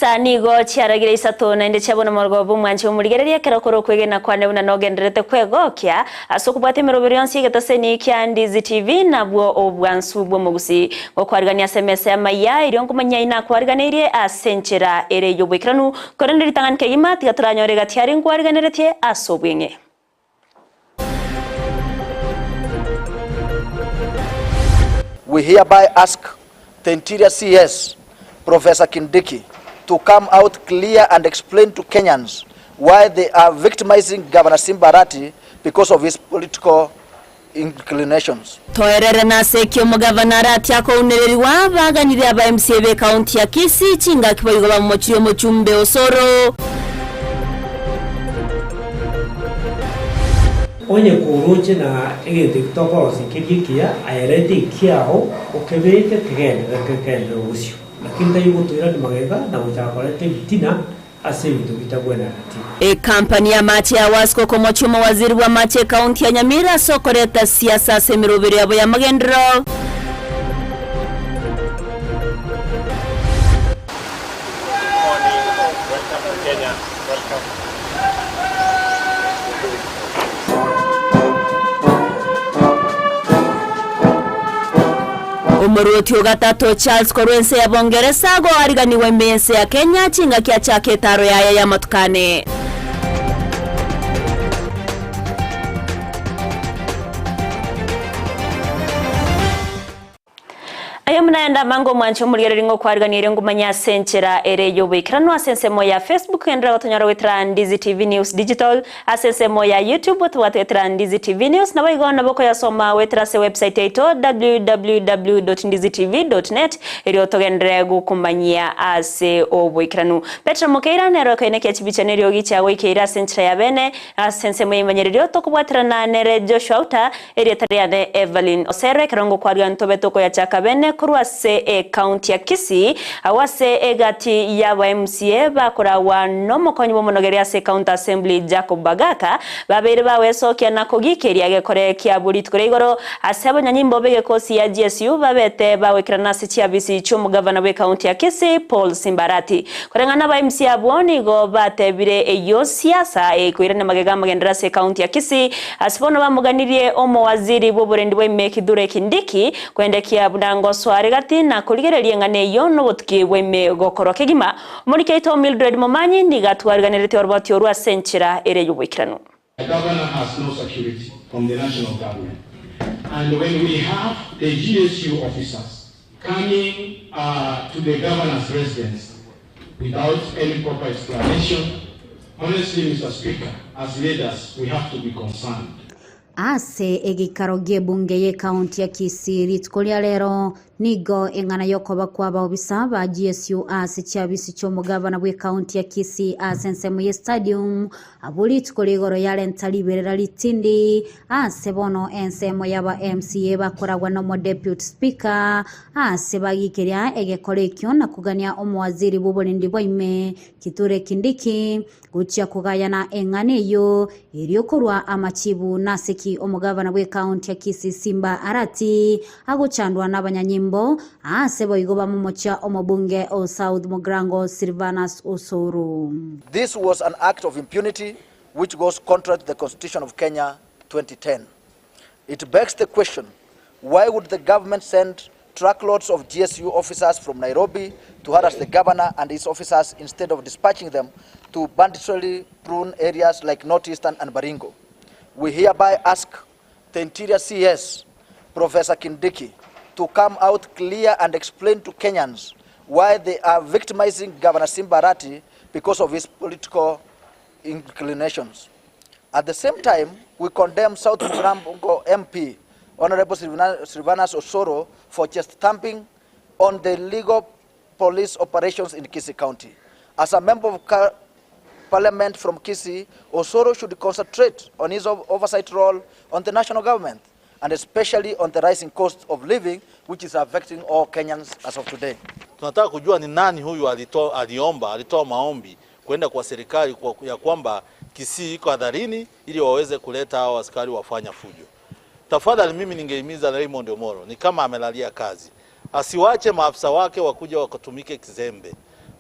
Chinsa nigo chiaragira Isato na inde chabona morgo bumwanchi umurigereria kerakoro kwegena kwane una nogenderete kwegokia asokubwate mirobirionsi getaseni kya Ndizi TV nabwo obwansu bwo mugusi okwarigania SMS ya Amayia irionkumanya ina kwariganirie asenchera ere yobwekranu korenderi tanganke gima tigaturanyore tiari kwariganeretie asobwenge. We hereby ask the Interior CS, Professor Kindiki, to come out clear and explain to Kenyans why they are victimizing Governor Simbarati because of his political inclinations. Toerere na sekyo mugavana rati yako unereri wabaganiri aba MCA be county ya Kisii chinga kiboyigo bamumochiro muchumbe Osero. Onye kuruche na egete kutoka sikirikia ayerete kiao okebete kegende usio lakini tayugo tuira magega na uchakolete bitina asebitu bitabwena ati company ya Mache ya Wasko komochimo waziri wa Mache county ya Nyamira sokoreta siasa semirobere yabo ya magendro. Umuruti ugatato Charles Korwense ya Bongereza go ariganiwe mense ya Kenya chinga kia chake taro ya matukane. Mnaenda mango mwancho murigereri ngo kwariganire ngumanya senchera ere yobwikirano asensemo ya Facebook endra watonyara wetra Ndizi TV News Digital asensemo ya YouTube wetra Ndizi TV News na baigona boko ya soma wetra se website yetu www.ndizitv.net eri otogendere gukumanyia ase obwikirano Petra Mokeira nero kaine kichibichanerio gicha wikeira senchera ya bene asensemo yimanyererio tokubwatra na nere Joshua Auta eri tariane Everline Osero kirongo kwarigan tobetoko ya chaka bene se county ya Kisii awase egati ya MCA bakora wa nomokonyi bomonogeria se county assembly Jacob Bagaka babere bawesokia nakogikeria gekore kya buritwe igoro asebo nyanyimbo bege kosi ya GSU babete bawekirana se chiabisi chumu governor we county ya Kisii Paul Simbarati korengana ba MCA bwoni go batebire eyo siasa kwirane magega magendera se county ya Kisii asibono bamuganirie omo waziri boborendi we mekidure Kindiki kwendekia budango gati na kuligereria ngane yo no botki weme gokoro kegima muri keito Mildred Momanyi ndigatwariganirete orbati orwa senchira ere yubwikirano. The governor has no security from the national government, and when we have the GSU officers coming to the governor's residence without any proper explanation, honestly, Mr. Speaker, as leaders we have to be concerned. Ase egikaro gebunge ye county ya Kisii ritkolia lero nigo engana yokoba kwa baobisa ba GSU ase chiabisi chomo governor we county ya Kisii asensemo ye stadium abulit koligoro yale ntaliberera litindi ase bono ensemo yaba MCA bakoragwa no deputy speaker ase bagikeria egekolekyo na kugania omwaziri bobolindi boime Kiture Kindiki guchia kugayana engane yo iriokorwa amachibu naseki omugavana we county ya Kisii Simba Arati agochandwa n'abanyanyimbo asebo igoba mumocha omobunge o South Mogrango Silvanus Osero. This was an act of impunity which goes contrary to the Constitution of Kenya 2010. It begs the question, why would the government send truckloads of GSU officers from Nairobi to harass the governor and his officers instead of dispatching them to banditry prone areas like Northeastern and Baringo? We hereby ask the Interior CS, Professor Kindiki, to come out clear and explain to Kenyans why they are victimizing Governor Simbarati because of his political inclinations. At the same time, we condemn South Mogrango MP, Honorable Silvanus Osero, for just thumping on the legal police operations in Kisii County. As a member of Parliament from Kisii, Osero should concentrate on his oversight role on the national government, and especially on the rising cost of living, which is affecting all Kenyans as of today. Tunataka kujua ni nani huyu alitoa maombi kwenda kwa serikali ya kwamba Kisii iko hadharini ili waweze kuleta hao askari wafanya fujo. Tafadhali mimi ningehimiza Raymond Omoro, ni kama amelalia kazi. Asiwache maafisa wake wakuja wakatumike kizembe.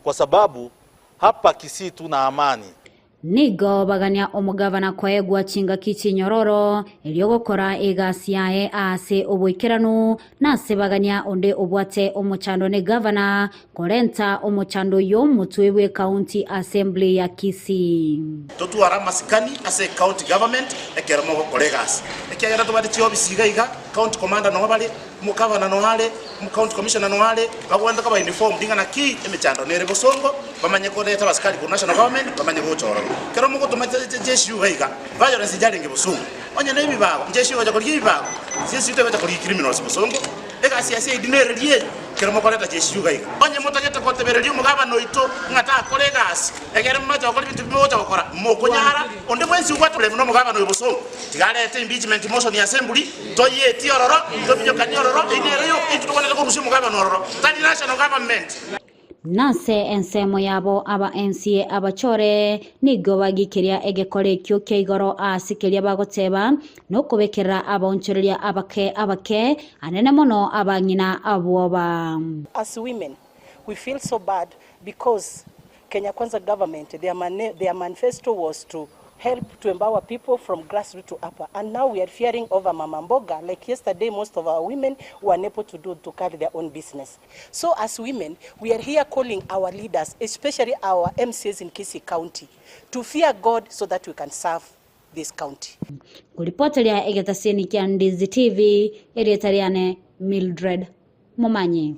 kwa sababu hapa Kisii tuna amani. Nigo bagania omugavana kwaegwa chinga kichi nyororo eliogokora egasi yae ase obwikiranu nase bagania onde obwate omochando ne governor korenta omochando yo mutwewe county assembly ya Kisii totuara masikani ase county government ekeramo kolegas ekera to badi chiobi sigaiga county commander no bali mukavana no hale county commissioner no hale bagwanda ka ba uniform dinga na ki emechando ne rebosongo bamanye ko leta basikali ku national government bamanye ko choro kero muko jeshi uhiga violence jaringe busungu onye ne bibago jeshi oja koli bibago sisi tebe koli criminals busongo ega siasa idinere lie kero muko leta jeshi uhiga onye mutageta ko tebere lie mugaba noito ngata kolegas egere mmaja koli bitu bimoja bakora mukonyara onde mwensi ugwatule no mugaba no busongo tigalete impeachment motion ya assembly toye tiororo tobinyo kanyororo inere yo itubonela ko rusi mugaba nororo tani national government nase ensemo yabo aba MCA abachore nigo bagikiria egekore kyo keigoro asikeria bagoteba no kubekera abonchoreria abake anene mono abanyina abwoba. As women we feel so bad because Kenya Kwanza government their manifesto was to help to empower people from grassroots to upper, and now we are fearing over Mama Mboga. Like yesterday, most of our women were unable to carry their own business. So as women, we are here calling our leaders, especially our MCs in Kisii County, to fear God so that we can serve this county. Kulipotelea egetaseni kia Ndizi TV, erietariane Mildred Momanyi.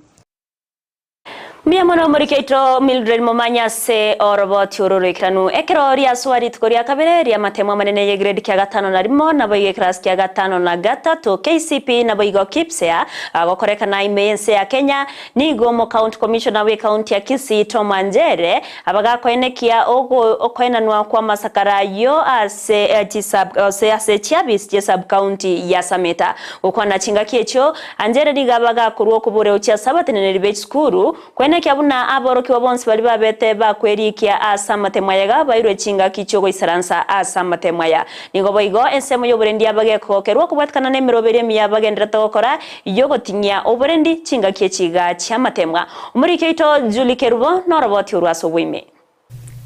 Mia mono morikeito Mildred Momanya se oroboti ururikiranu ekeroria swari tukoria kabere ria matemo manene ye grade kya gatano na rimo na boye class kya gatano na gatatu KCP na boigo kipsea agokoreka na imense ya Kenya ni gomo county commissioner we county ya Kisii Tom Anjere abagakoenekia okoenanwa kwa masakara yo ase chabis je sub county ya Sameta ukwana chinga kiecho Anjere digabaga kuruo kubure ucha sabatene ribech skuru kyabuna aboroki wabonsi bali babete bakwerikia asamatemaya bayirwe chinga kichogo isaransa asamatemaya nigo boigo ensemo yoburendi abage kokerwa kubwatkana ne mirobere miyabagendera tokora yogotinya oburendi chinga kiechiga cyamatemwa muri keito Julie Kerubo noroboti urwaso bwime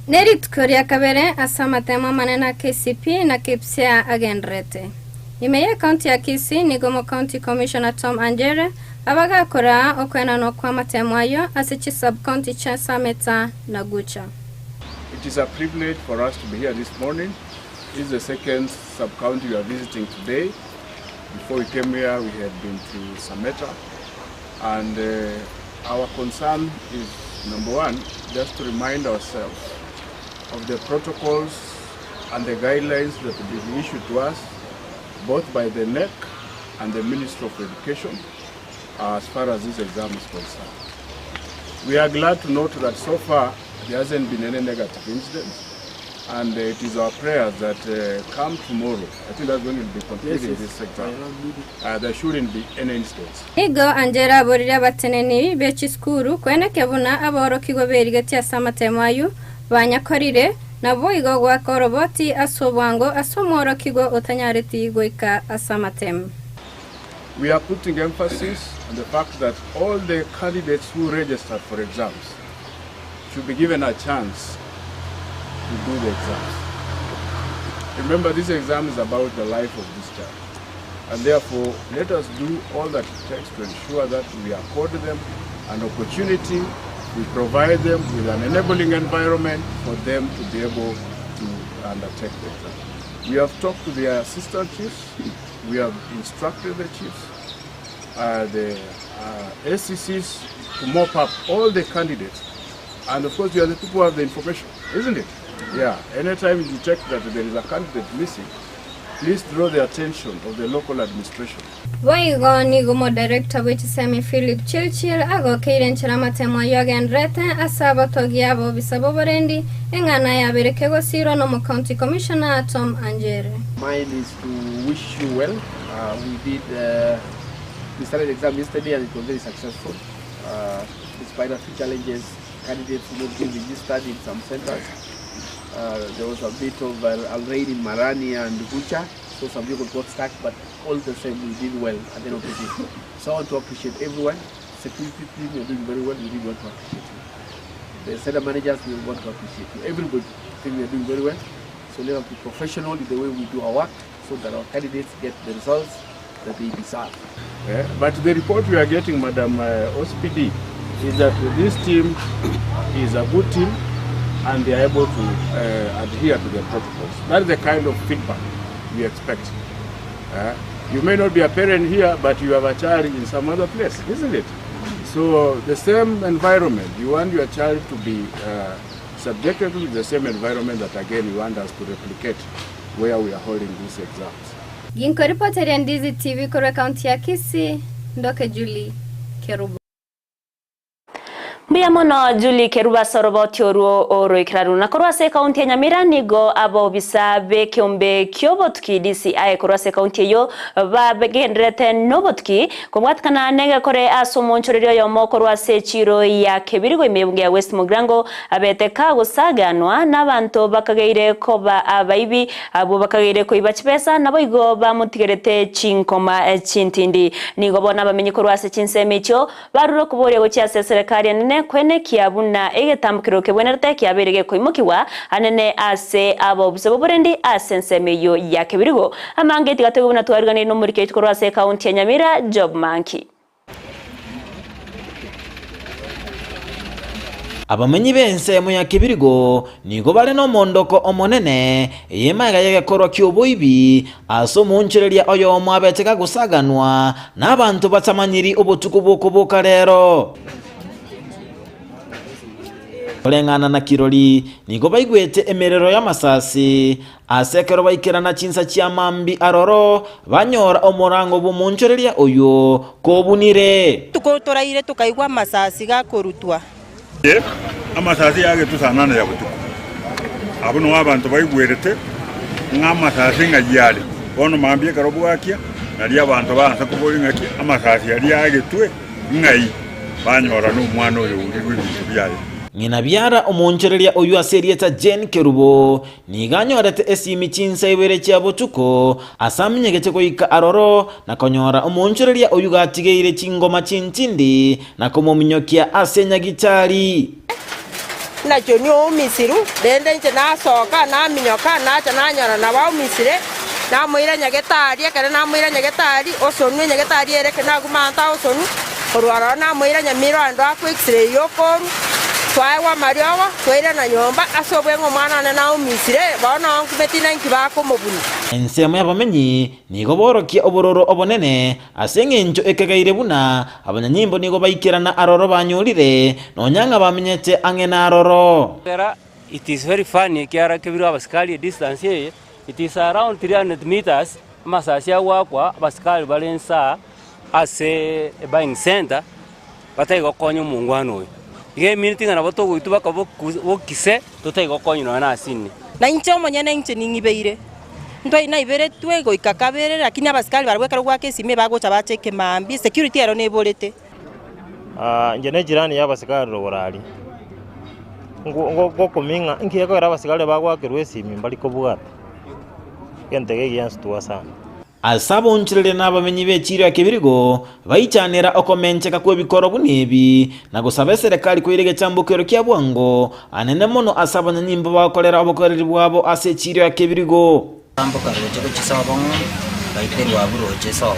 Nerit koria kabere asamatemwa manena KCP na kipsia agendrete Amayia County ya Kisii nigomo County Commissioner Tom Anjere abaga kora okwena no kwa matemwayo asichi sub-county Chinsa Meta na Gucha. It is a privilege for us to be here this morning. This is the second sub-county we are visiting today. Before we came here, we had been to Sameta. And our concern is, number one, just to remind ourselves of the protocols and the guidelines that have been issued to us, both by the NEC and the Ministry of Education, as far as this exam is concerned. We are glad to note that so far there hasn't been any negative incidents, and it is our prayers that come tomorrow, I think that's when we'll be completing this exam, there shouldn't be any incidents. Igo Anjera borira bateneni bechi skuru kwena kebuna aboroki goberigati asamatemwayo banyakorire nabo igo gwa koroboti asobwango asomoroki go otanyareti goika asamatem. We are putting emphasis on the fact that all the candidates who registered for exams should be given a chance to do the exams. Remember, this exam is about the life of this child. And therefore, let us do all that it takes to ensure that we accord them an opportunity, we provide them with an enabling environment for them to be able to undertake the exam. We have talked to the assistant chiefs, we have instructed the chiefs, the SCCs to mop up all the candidates. And of course, you are the people who have the information, isn't it? Yeah, anytime you check that there is a candidate missing, please draw the attention of the local administration. Waigo nigomo director wechisemi Philip Chilchil ago keiren chiramatemo yogen rete asaba togiabo bisabo borendi engana ya berekego siro no mo county commissioner Tom Anjere. Mine is to wish you well. We started the exam yesterday and it was very successful. Despite a few challenges, candidates who not being registered in some centers. There was a bit of a rain in Marani and Gucha, so some people got stuck, but all the same we did well at the end of the day. So I want to appreciate everyone. Security team, you're doing very well. We really want to appreciate you. the center managers will want to appreciate you. Everybody think we are doing very well. So let us be professional in the way we do our work so that our candidates get the results that they deserve. Yeah, but the report we are getting, Madam OCPD, is that this team is a good team and they are able to adhere to the protocols. That is the kind of feedback we expect. You may not be a parent here, but you have a child in some other place, isn't it? So the same environment, you want your child to be subjected to the same environment that again you want us to replicate where we are holding these exams. Ginko reporter ya Ndizi TV kwa kaunti ya Kisii, Ndoke Julie Kerubo. Mbia mono Julie Keruba sorobo tioruo oro ikraru na korwase kaunti ya Nyamira nigo abo bisabe kiombe kiobotuki DCI korwase kaunti yo ba begendrete nobotuki komwatkana nega kore asomonchorerio yomo korwase chiro ya kebirigo imebunge ya West Mugrango abete kago saganwa n'abantu bakageire koba abaibi abo bakageire koiba chipesa nabo igo bamutigerete chinkoma chintindi nigo bona bamenye korwase Chinsa baruro kuboria gocha serikali nene kwene kiabuna egetambukiro kebwenerete kiaberege koimukiwa anene ase abo bisebo burendi asensemeyo ya kebirigo amangeti gategubuna twarigane no muri kete korwase kaunti ya Nyamira job monkey abamenyi bense mu ya kibirigo nigo bale no mondoko omonene yemaga yegekorwa kyoboibi aso munchireria oyo mwabeteka gusaganwa n'abantu batamanyiri obutuku bukubuka rero Olengana na kirori nigo baigwete emerero ya masasi asekero baikirana Chinsa cia mambi aroro banyora omorango bumunchoreria oyo kobunire tukotoraire tukaigwa masasi gakorutwa amasasi yage tusanana ya butuku abuno abantu baigwerete ngamasasi ngajyale ono mambi karobwakia nali abantu banza kubolinga ki amasasi yali yage twe ngai banyora no mwana oyo uri bintu byaye ngina byara omunchereria oyu aserieta Jen Kerubo niganyorete esimi Chinsa ibere cya butuko asamenyegete koika aroro nakonyora omunchereria oyu gatigeire chingoma chintindi nakomominyokia asenya gitari na jonyo misiru dende nje na soka na minyoka na cha nanyora na ba misire na muira nyagetari kare na muira nyagetari osonu nyagetari ereke na gumanta osonu orwara na muira nyamiro ando aku x-ray yokoru twawa mariowa twira na nyomba asobwe ngomwana na umisire bana nkubetina nkibako mobuni ensemo y'abamenyi nigo borokia obororo obonene asengenjo ekegaire buna abanyanyimbo nigo baikirana aroro banyurire nonyanga bamenyete angena aroro it is very funny kiara kebiro abaskali distance here it is around 300 meters masasi awakwa abaskali balensa ase buying center bataigo konyo mungwano oyo Ige minute ngana boto guituba ka bokise tutaigo konyo na asini na incho monyene inche ningibeire ntoi na ibere twego ikakabere lakini abaskali barweka rwake sime bagocha bacheke mambi security ero nebolete njene jirani y'abaskali rorali ngo kuminga nkiyeko era abaskali bagwakirwe simi mbali ko bugata kentege gyansi tuwasana asabo nchirele n'abamenyi b'ekiro ya kibirigo bayicyanira okomencheka kwe bikoro bunebi na gusaba serikali kwirege cyambukero kya bwango anene mono asaba nyimbo bakorera abokoreri bwabo ase ekiro ya kibirigo ambuka roje kusaba bayiterwa buroje so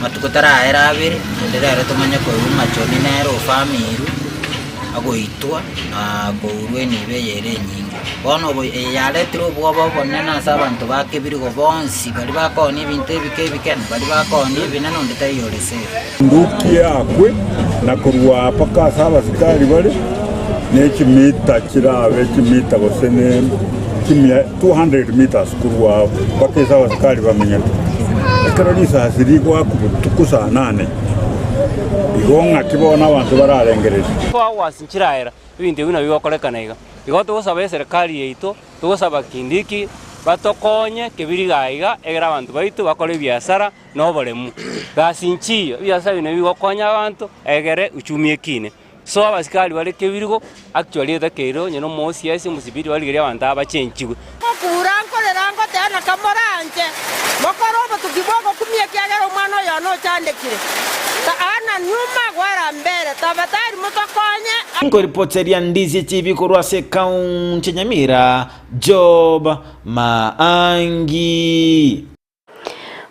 matukotara era abiri ndera tumanya ko umachoni nero famiru agoitwa agorwe nibe yere nyinga bono bo yaletro bwobo bonena sabantu bakebirigo bonsi bali bakoni binte bike bali bakoni binano nditayolese nduki yakwe nakorwa paka saba sikali bali nekimita kirabe kimita bosene kimya 200 meters kurwa paka saba sikali bamenye ekarolisa hasirigwa kutukusa 8 igonga kibona abantu bararengereje kwa wasinchiraera ibindi bino bibakorekana iga igoto gusaba serikali yeito tugusaba kindiki batokonye kebirigaiga egera abantu baitu bakore biashara no boremu gasinchiyo biashara bino bigokonya abantu egere uchumi ekine so abasikali bale kebirigo actually the kero nyeno mo siasi musibiri bali gere abantu abachenchigwe kuranko lerango te na kamoranje mokorobo tukiboko kumia kiagero mwana yo no chandekire ta ana nyuma gwara mbere tabatari mutokonye ngo ripoteria Ndizi TV kurwase kaunti Nyamira Job Maangi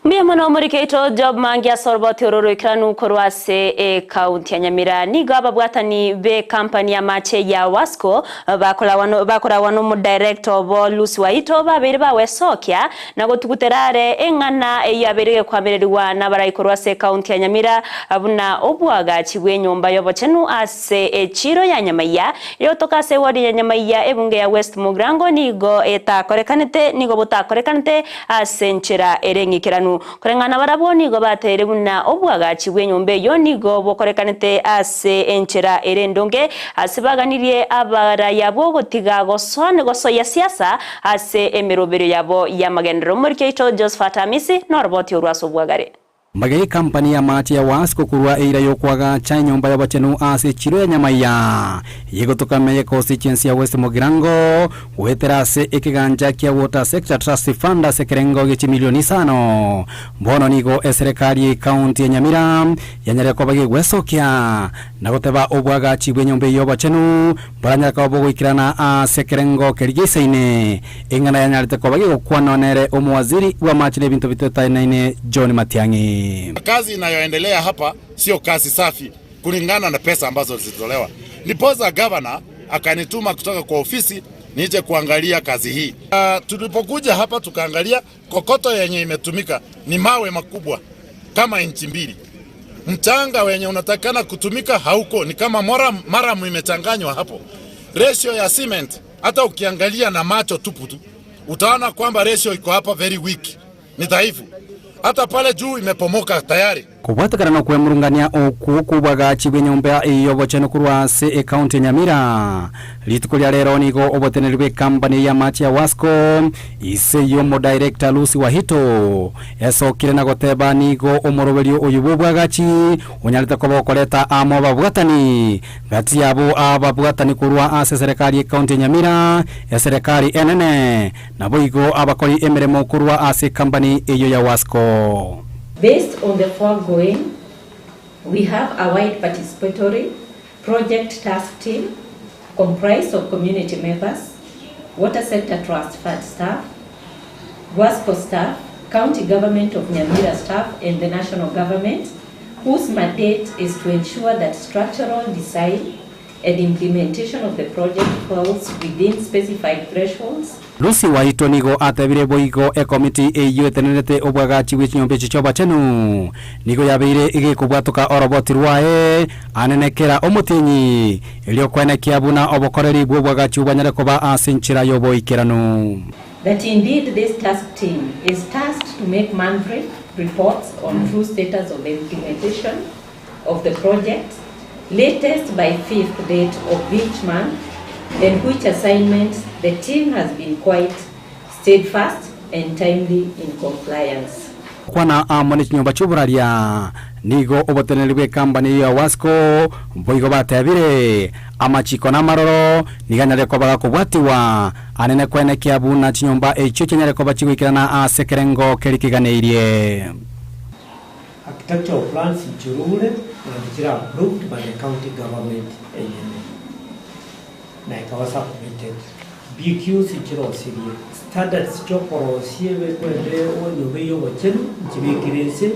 Mbia mwana umurikeito Job Maangi asorboti ororo ikranu kurwase kaunti ya Nyamira nigo ababwatani be company ya mache ya Wasco bakora wano mu director bo Lucy Waito babere bawe sokya nago tuguterare engana yaberege kwamererwa nabarayikorwase kaunti ya Nyamira abuna obwaga chibwe nyumba yobochenu ase chiro ya Amayia yo tokase wodi ya Amayia ebunge ya West Mugrango nigo etakorekanete nigo botakorekanete ase nchira erengikiranu kurengana baraboni go batere buna obwaga chibwe nyumbe yo nigo bokorekanete ase enchera erendonge asibaganirie abara yabo gotiga gosone goso ya siasa ase emerobero yabo ya magendero murikeito Josephat Amisi norboti urwaso bwagare Magei kampani ya mati ya Wasco kurwa eira yokwaga cha nyumba yabachenu ase chiro ya Amayia yigotoka meye constituency ya West Mugirango weterase ekiganja kia water sector trust fund ase kerengo gichi milioni 5 mbono nigo serikali county ya Nyamira yanyare kwa bagi wesokia nagoteba obwaga chibwe nyumbe yobachenu baranya ka bogo ikirana ase kerengo kerigiseine engana yanyare kwa bagi okwanonere omwaziri wa machine bintu bitetaine John Matiangi. Kazi inayoendelea hapa sio kazi safi kulingana na pesa ambazo zilitolewa. Ndiposa governor akanituma kutoka kwa ofisi nije kuangalia kazi hii. Tulipokuja hapa tukaangalia kokoto yenye imetumika ni mawe makubwa kama inchi 2. Mchanga wenye unatakana kutumika hauko, ni kama maramu imechanganywa hapo. Ratio ya cement hata ukiangalia na macho tupu tu utaona kwamba ratio iko hapa very weak. Ni dhaifu. Hata pale juu imepomoka tayari. Kubatakana no kwemurungania okubwaga chibwe nyumba yobocheno kurwase county ya Nyamira litukulia lero nigo obotenerwe company ya machi ya Wasco ise yomo director Lucy Waito esokire na goteba nigo omoroberio oyububwagachi onyalita kobokoleta amo babwatani gati yabo ababwatani kurwa ase serikali county ya Nyamira ya serikali enene nabo igo abakori emeremo kurwa ase company eyo ya Wasco. Based on the foregoing, we have a wide participatory project task team comprised of community members, water sector trust fund staff, Wasco staff, county government of Nyamira staff, and the national government, whose mandate is to ensure that structural design and implementation of the project falls within specified thresholds. Lucy Waito nigo atebire boigo committee eyo tenenete obwagachi w'inyombe chichoba chenu nigo yabeire igikubwatuka orobotirwae anenekera omutinyi elio kwene kiabuna obokoreri bw'obwagachi ubanyare koba asinchira yobo ikiranu. That indeed this task team is tasked to make monthly reports on true status of the implementation of the project latest by 5th date of each month, in which assignments the team has been quite steadfast and timely in compliance. Kwana amone nyumba chuburaria nigo obotenerwe company ya Wasco boigo batebire amachiko na maroro niganyare ko baga kubwatiwa anene kwene kiabuna chinyumba echo chenyare ko bachigwikirana ase kerengo kerikiganeirie. Architectural plans in Churure and approved by the county government na ikawasa committed BQs ichiro siri standards chokoro siwe kwende onyobe yo wachenu chibikirense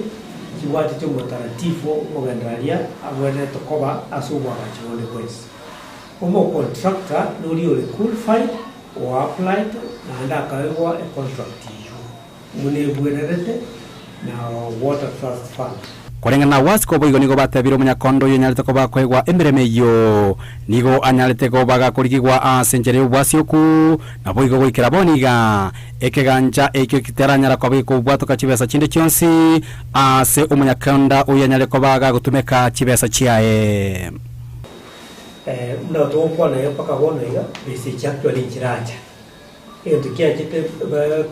chiwati cyo mutaratifo mugandaria abone tokoba asubwa bachone kwese omo contractor nuri ole qualified or applied na anda kaewa a contract mune bwenerete na water trust fund. Korengana Wasco boigo nigo batebiro munyakondo yonyalite ko bakwegwa emberemeyo nigo anyalite ko baga kurigwa asenjere ubwasioku na boigo goikera boniga ekeganja ekyo kiteranyara ko biko bwatoka chibesa chinde chionsi ase umunyakonda uyanyale ko baga gutumeka chibesa chiae ndo to kwana yo paka bonega bisi chakyo linchiracha tukia jite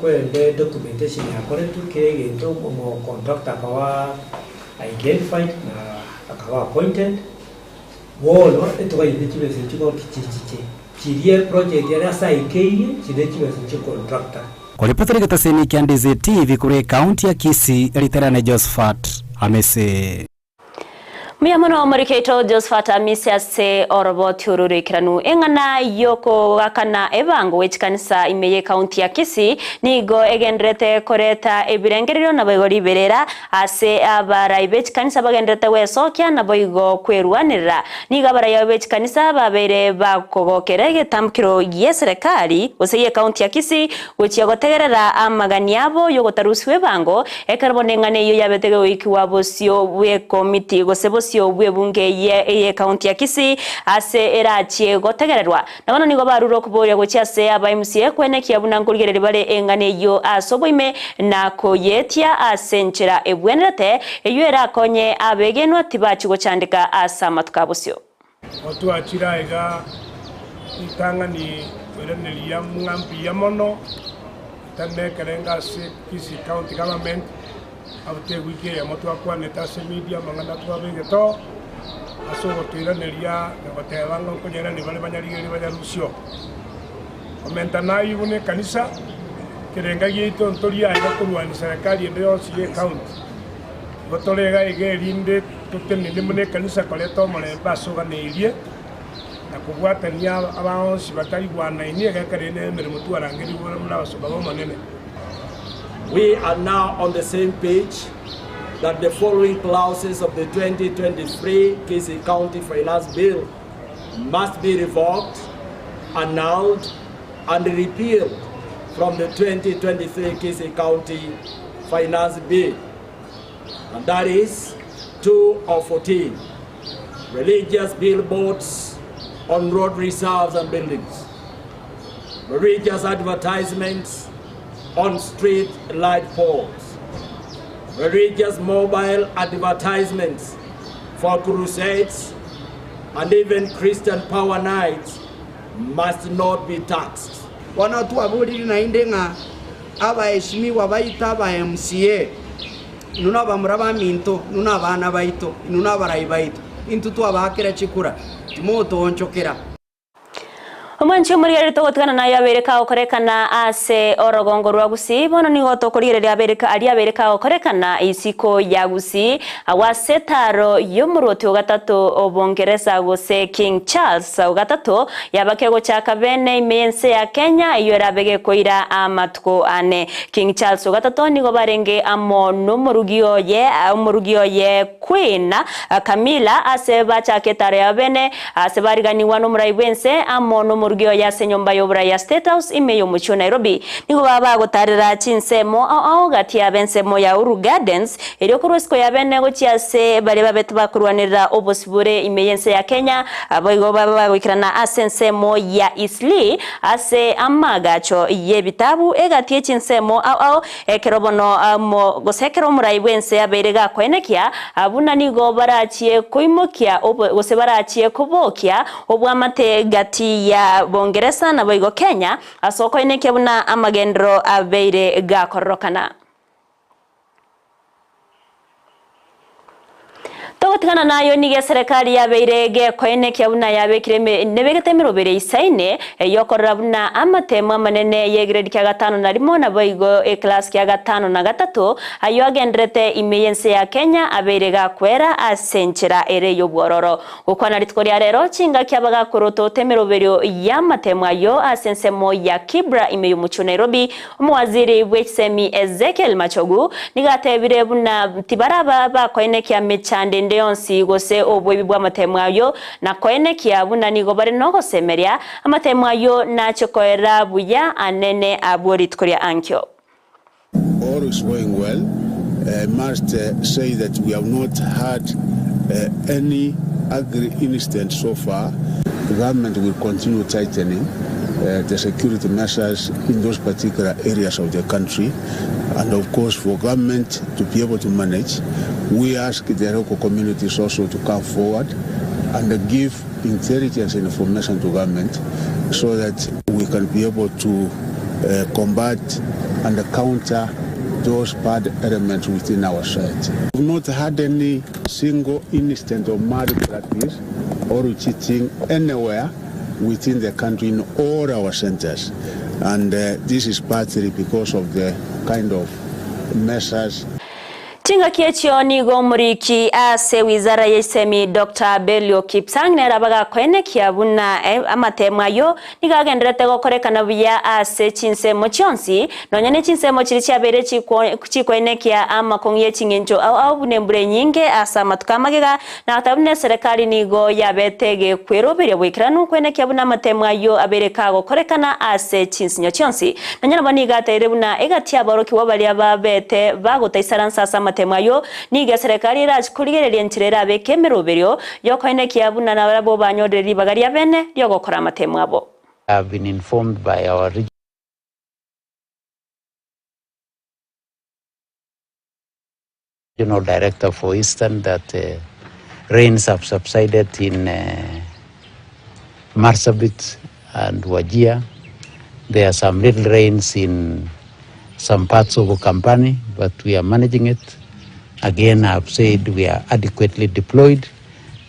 kwende documentation ya kore tukege ndo mo contractor kawa identified na akawa appointed wolo etuwa yibechibese chiko kichichiche chirie project ya saikeye chide chibese chiko contractor Kuripoti kitaseni kia Ndizi TV kure kaunti ya Kisii, Eliterane Josephat Amese. Miyamono Mariketo Josephat Amese ase orobo tiururi kiranu engana yoko wakana ebango wechikanisa imeye kaunti ya Kisii nigo egendrete koreta ebirengerero nabagori berera ase abara ibechikanisa bagendrete wesokya naboigo kweruanira niga abara yabechikanisa babere bakogokere getamkiro yeserekali oseye kaunti ya Kisii wechiagotegerera amagani yabo yogotaruswe bango ekarbonengane yo yabetege wikiwa bosio we komiti gosebosio bwebunge ye kaunti ya Kisii ase erachie gotegererwa nabano nigo baruro kuboria gochiase aba MCA kwenekia bunangurigere bare engane yo asoboime na koyetia asenchera ebwenerete eyo erakonye abegenwa tibachi gochandika asa matukabusyo watu achiraiga itanga ni erenelia ngambi ya mono tande kerenga se Kisii county government abte wiki ya motu akwa neta se media mangana kwa begeto asogo tiranelia batebanga konyera ni bale banyarigeri banyarusyo komenta nayi bune kanisa kerenga yito ntoria ya kurwani serikali ndio sie county botorega igerinde tutenene mune kanisa koleto mole basoga neirie na kubwatania abansi batari bwana inie gakarene mere mutu arangeri bora muna basoga bomanene. We are now on the same page that the following clauses of the 2023 Kisii County Finance Bill must be revoked, annulled, and repealed from the 2023 Kisii County Finance Bill. And that is 2 of 14. Religious billboards on road reserves and buildings. Religious advertisements on street light poles. Religious mobile advertisements for crusades and even Christian power nights must not be taxed. Wanatu aburi na indenga abaheshimiwa baita ba MCA nuna bamuraba minto nuna bana baito nuna barayi baito intutu abakira chikura timoto onchokera. Omanchi muri togotana na yabereka okorekana ase orogongo rwa Gusii bono nigo tokorire yabereka ali yabereka okorekana isiko ya Gusii awasetaro yomurote ogatatu obongereza gose King Charles ogatatu yabakego chaka bene imense ya Kenya iyo rabege koira amatuko ane King Charles ogatatu nigo barenge amo nomurugio ye Queen Camilla ase bachake tare ya bene ase bariganiwa no muraibense amo no Murugio ya senyomba yobra ya State House imeyo mucho Nairobi nigo baba gotarira chinsemo ao gatia bensemo ya Uru Gardens elio kurusko ya bene gochiase bale babetu bakurwanira obosibure imeyense ya Kenya aboigo baba gokirana asensemo ya Isli ase amagacho yebitabu egatie chinsemo ao ekerobono mo gosekero muraibwense aberega kwenekia abuna nigo barachie koimokia gose barachie kubokia obwamate gati ya Bongereza na boigo Kenya asoko ineke buna amagendro abeire gakorokana. Togotikana nayo nige serikali yabeirege koine kyabuna yabekireme nebegetemiro bere isaine yokorra buna amatema manene ye grade kya gatano na limo na boigo class kya gatano na gatatu ayo agendrete imeyense ya Kenya abeirega kwera asenchera ere yobwororo ukwana litkoria rero chinga kyabaga koroto temero berio ya matema yo asensemo ya Kibra imeyo mucho Nairobi umwaziri wechsemi Ezekiel Machogu nigatebire buna tibaraba ba koine kya mechande Yonsi gose obwebi bwa matemwayo na koenekia buna nigo bare no gosemeria amatemwayo na chokoera buya anene aboritkoria ankyo. All is going well. I must say that we have not had any ugly incident so far. The government will continue tightening the security measures in those particular areas of the country. And of course, for government to be able to manage, we ask the local communities also to come forward and give intelligence and information to government so that we can be able to combat and counter those bad elements within our society. We've not had any single incident of malpractice or cheating anywhere within the country in all our centers. And this is partly because of the kind of measures. Tinga kiechio nigo muriki ase wizara ya isemi Dr. Belio Kipsang nerabaga kwene kiabuna amatemwayo nigagenderete gokorekana buya ase chinsemo chionsi nonyane chinsemo chiri chiabere chikwene kia ama kongye chingenjo au bunembure nyinge asa matukamagega na atabune serikali nigo yabetege kwerobere bwikiranu kwene kiabuna amatemwayo abereka gokorekana ase chinsinyo chionsi nonyane baniga terebuna egatia baroki wabali ababete bagotaisaransa asa matemayo niga serikali raj kurigereria nchirera bekemeroberio yokoine kiabuna na barabo banyoreri bagaria bene ryo gokora matemwabo. I've been informed by our regional director for Eastern that rains have subsided in Marsabit and Wajir. There are some little rains in some parts of Kampani, but we are managing it. Again, I've said we are adequately deployed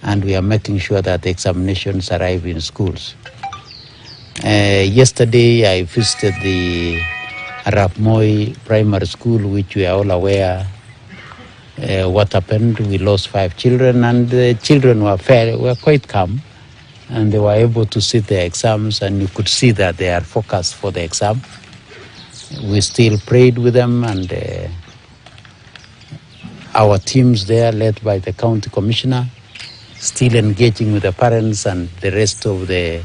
and we are making sure that the examinations arrive in schools. Yesterday, I visited the Arap Moi Primary School, which we are all aware what happened. We lost 5 children, and the children were quite calm, and they were able to sit their exams, and you could see that they are focused for the exam. We still prayed with them, and our teams there, led by the county commissioner, still engaging with the parents and the rest of the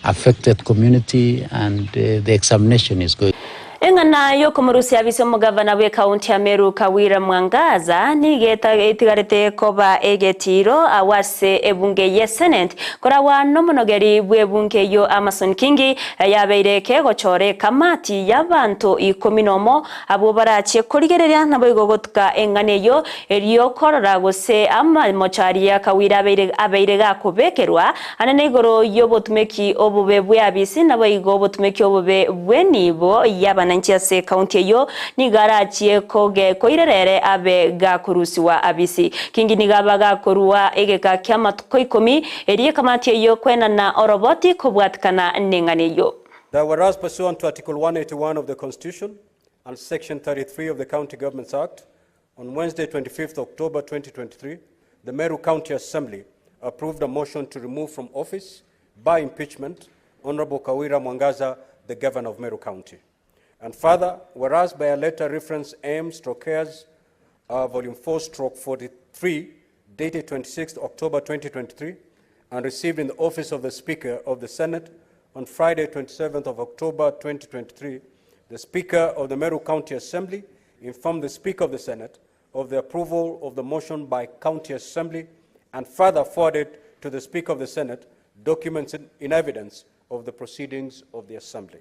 affected community, and the examination is going. Engana yoko murusi abiso mugavana we county ya Meru Kawira Mwangaza nigeta itigarete koba egetiro awase ebunge ye senate kora wa nomonogeri bwe bunge yo Amason Kingi yabeireke gochore kamati y'abantu 10 abo barache kurigereria nabo igogotuka engane yo eriyo korora gose ama mochari ya Kawira abeirega kubekerwa anene igoro yo botumeki obube bwe abisi nabo igobotumeki obube bwe nibo yabana nchiase county yo nigarachie koge koirerere abe gakurusiwa abisi Kingi nigabaga kurua egeka kyama 10 eriye kamati yo kwena na oroboti kubwatkana nengane yo. Whereas pursuant to Article 181 of the Constitution and Section 33 of the County Governments Act, on Wednesday 25th October 2023, the Meru County Assembly approved a motion to remove from office by impeachment Honorable Kawira Mwangaza, the Governor of Meru County. And further, whereas by a letter reference M/Cares Volume 4/43, dated 26th October 2023, and received in the office of the Speaker of the Senate on Friday 27th of October 2023, the Speaker of the Meru County Assembly informed the Speaker of the Senate of the approval of the motion by County Assembly and further forwarded to the Speaker of the Senate documents in evidence of the proceedings of the Assembly.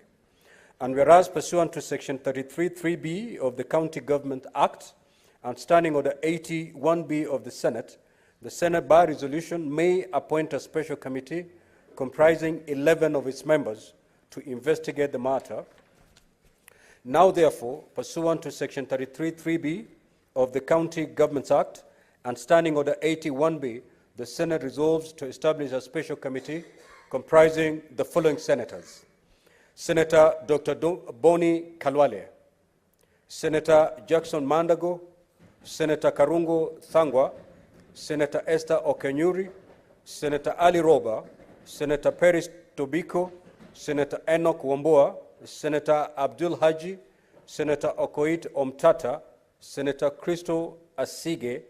And whereas pursuant to Section 33(3)(b) of the County Government Act and Standing Order 81(b) of the Senate by resolution may appoint a special committee comprising 11 of its members to investigate the matter. Now therefore, pursuant to Section 33(3)(b) of the County Government Act and Standing Order 81(b), the Senate resolves to establish a special committee comprising the following senators: Senator Dr. Boni Kalwale, Senator Jackson Mandago, Senator Karungo Thangwa, Senator Esther Okenyuri, Senator Ali Roba, Senator Peris Tobiko, Senator Enoch Wamboa, Senator Abdul Haji, Senator Okoit Omtata, Senator Crystal Asige,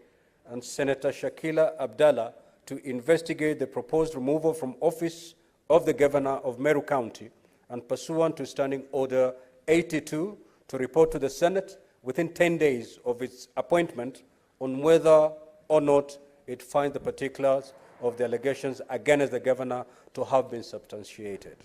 and Senator Shakila Abdallah to investigate the proposed removal from office of the Governor of Meru County, and pursuant to Standing Order 82, to report to the Senate within 10 days of its appointment on whether or not it finds the particulars of the allegations against the Governor to have been substantiated.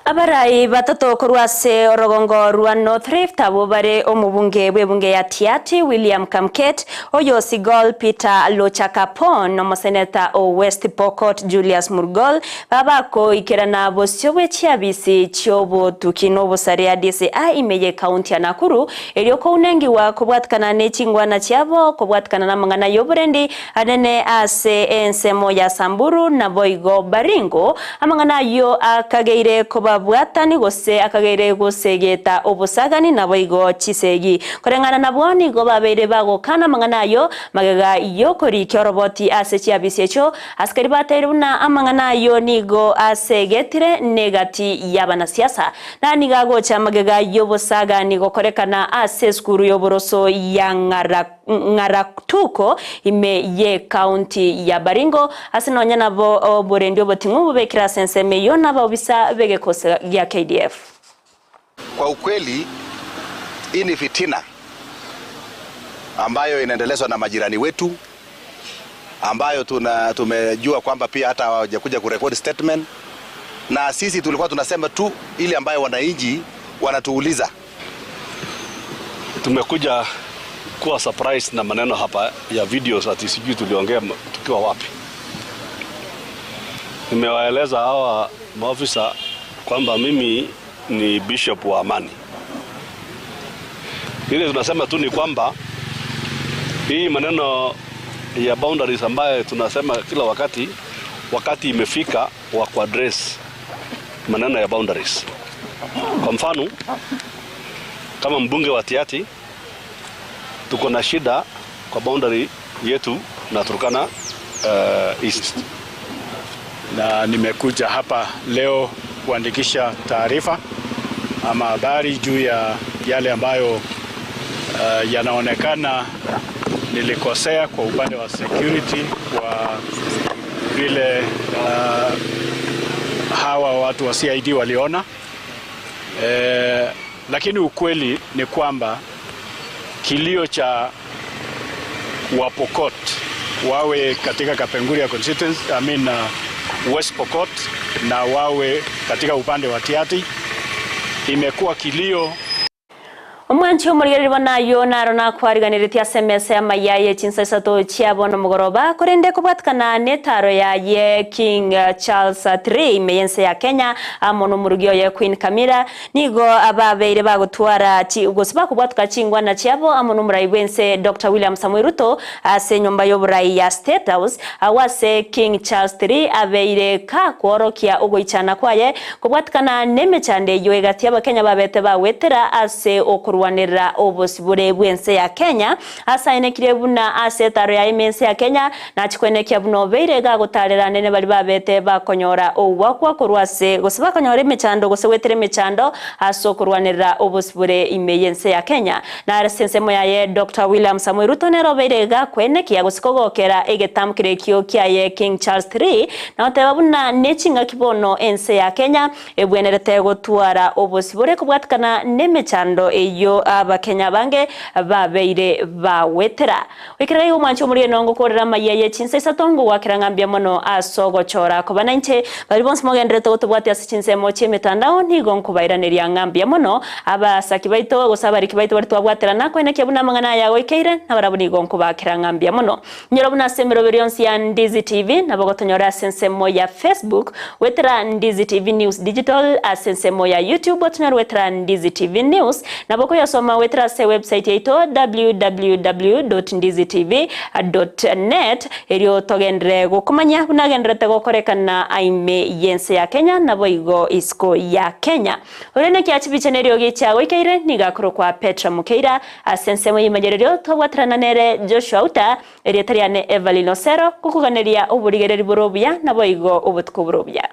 Abarai batato kuruase orogongo rua North Rift abobare omubunge bwebunge ya Tiati William Kamket oyo Sigol Peter Lochakapon no seneta o West Pokot Julius Murgol babako ikerana bosyowe chiabisi chiobo tukinobo saria disi imeye county ya Nakuru elioko unengi wa kubwatkana nechingwana chiabo kubwatkana na mangana yoburendi anene ase ensemo ya Samburu na Boigo Baringo amangana yo akageire koba bwatani gose akagere gosegeta obusagani nabo igo chisegi korengana nabo nigo babeire bagokana manganayo magega yokori kyoroboti ase chiabisecho askari bateruna amanganayo nigo asegetire negati yabana siasa na nigago cha magega yobusaga nigo korekana ase skuru yoboroso ya Ngaratuko ime ye county ya Baringo asinonya nabo borendio botingu bubekira senseme yo nabo bisa bege kosa ya KDF. Kwa ukweli hii ni fitina ambayo inaendelezwa na majirani wetu ambayo tumejua kwamba pia hata hawajakuja kurekodi statement, na sisi tulikuwa tunasema tu ile ambayo wananchi wanatuuliza. Tumekuja kuwa surprise na maneno hapa ya videos ati sijui tuliongea tukiwa wapi. Nimewaeleza hawa maafisa kwamba mimi ni bishop wa amani. Ile tunasema tu ni kwamba hii maneno ya boundaries ambayo tunasema kila wakati imefika wa kuaddress maneno ya boundaries. Kwa mfano kama mbunge wa Tiati tuko na shida kwa boundary yetu na Turkana East. Na nimekuja hapa leo kuandikisha taarifa ama habari juu ya yale ambayo yanaonekana nilikosea kwa upande wa security, kwa vile hawa watu wa CID waliona. Lakini ukweli ni kwamba kilio cha Wapokot wawe katika Kapenguria constituency, West Pokot, na wawe katika upande wa Tiati imekuwa kilio. Omwanchi omurigerwa nayo narona kwariganiriti SMS ya Amayia Chinsa Isato chiabona mugoroba kurende kubwatkana netaro ya ye King Charles III meyense ya Kenya amono murugyo ya Queen Camilla nigo ababeire bagutwara ugosiba kubwatka chingwa na chiabo amono muraibense Dr. William Samoei Ruto ase nyomba y'oburai ya State House awase King Charles III abeire ka kworokia ugoichana kwaye kubwatkana nemechande yoegati abakenya babete bawetera ase kurwanira obosibure bwense ya Kenya asainekire buna asetaro ya imense ya Kenya na chikwenekia buno beire ga gutarira nene bali babete bakonyora owakwa kurwase gosiba konyora imechando gosewetere mechando aso kurwanira obosibure imeyense ya Kenya na sensemo ya ye Dr. William Samoei Ruto nero beire ga kwenekia gosikogokera egetamkire kio kia ye King Charles III na oteba buna nechinga kibono ense ya Kenya ebwenerete gotwara obosibure kubwatkana nemechando yo abakenya bange babeire bawetera wikira yo mancho muri nongo korera Amayia Chinsa Isato ngo wakirangambia mono asogochora ko bananche bari bonse mogendrete gotubwati asichinse moche metandao nigo nkubairaniria ngambia mono abasaki baito gosabari kibaito bari twabwatera na kwene kebuna mangana yawe keire na barabuni go nkubakira ngambia mono nyorobuna semero berionsi ya Ndizi TV na bagotonyora sensemo ya Facebook wetera Ndizi TV News Digital asensemo ya YouTube otonyora wetera Ndizi TV News na boko yasoma wetera se website yaito www.ndizitv.net eryo togendre gukumanya bunagendrete gokorekana aime yense ya Kenya na boigo isko ya Kenya urene kyachibichenerio gicha wikeire nigakoro kwa Petra Mukeira asensemo yimagerero tobwatrana nere Joshua Auta erietariane Everline Osero kukuganeria uburigereri burobya na boigo ubutku burobya.